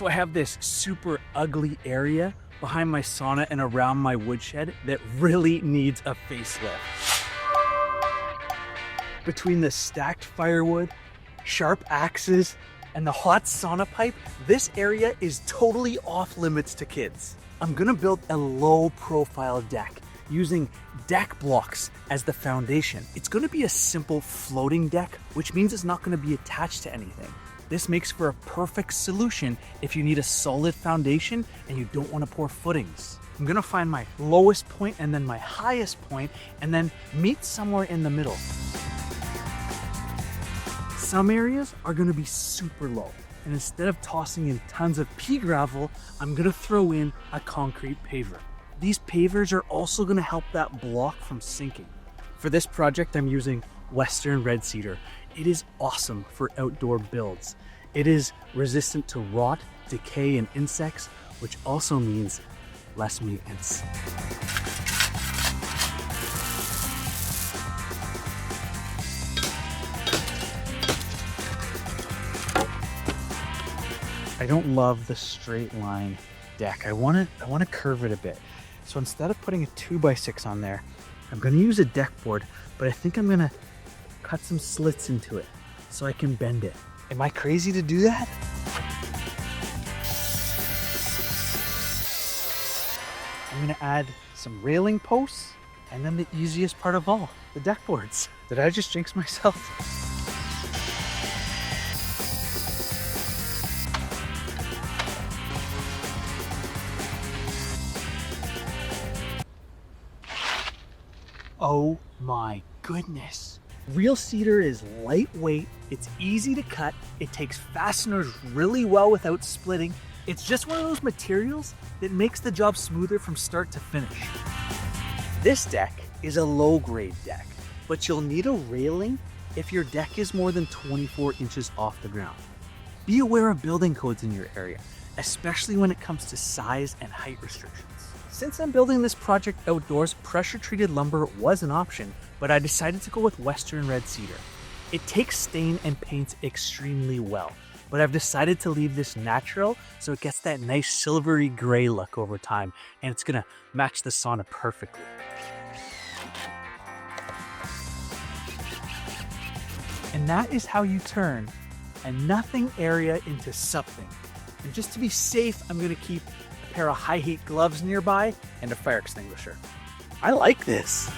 So I have this super ugly area behind my sauna and around my woodshed that really needs a facelift. Between the stacked firewood, sharp axes, and the hot sauna pipe, this area is totally off limits to kids. I'm gonna build a low profile deck using deck blocks as the foundation. It's gonna be a simple floating deck, which means it's not gonna be attached to anything. This makes for a perfect solution if you need a solid foundation and you don't wanna pour footings. I'm gonna find my lowest point and then my highest point and then meet somewhere in the middle. Some areas are gonna be super low, and instead of tossing in tons of pea gravel, I'm gonna throw in a concrete paver. These pavers are also gonna help that block from sinking. For this project, I'm using Western Red Cedar. It is awesome for outdoor builds. It is resistant to rot, decay, and insects, which also means less maintenance. I don't love the straight line deck. I want to curve it a bit. So instead of putting a 2x6 on there, I'm going to use a deck board, but I think I'm going to cut some slits into it so I can bend it. Am I crazy to do that? I'm going to add some railing posts and then the easiest part of all, the deck boards. Did I just jinx myself? Oh my goodness. Real cedar is lightweight, it's easy to cut, it takes fasteners really well without splitting. It's just one of those materials that makes the job smoother from start to finish. This deck is a low grade deck, but you'll need a railing if your deck is more than 24 inches off the ground. Be aware of building codes in your area, especially when it comes to size and height restrictions. Since I'm building this project outdoors, pressure-treated lumber was an option, but I decided to go with Western Red Cedar. It takes stain and paints extremely well, but I've decided to leave this natural so it gets that nice silvery gray look over time, and it's gonna match the sauna perfectly. And that is how you turn a nothing area into something. And just to be safe, I'm gonna keep a pair of high heat gloves nearby and a fire extinguisher. I like this.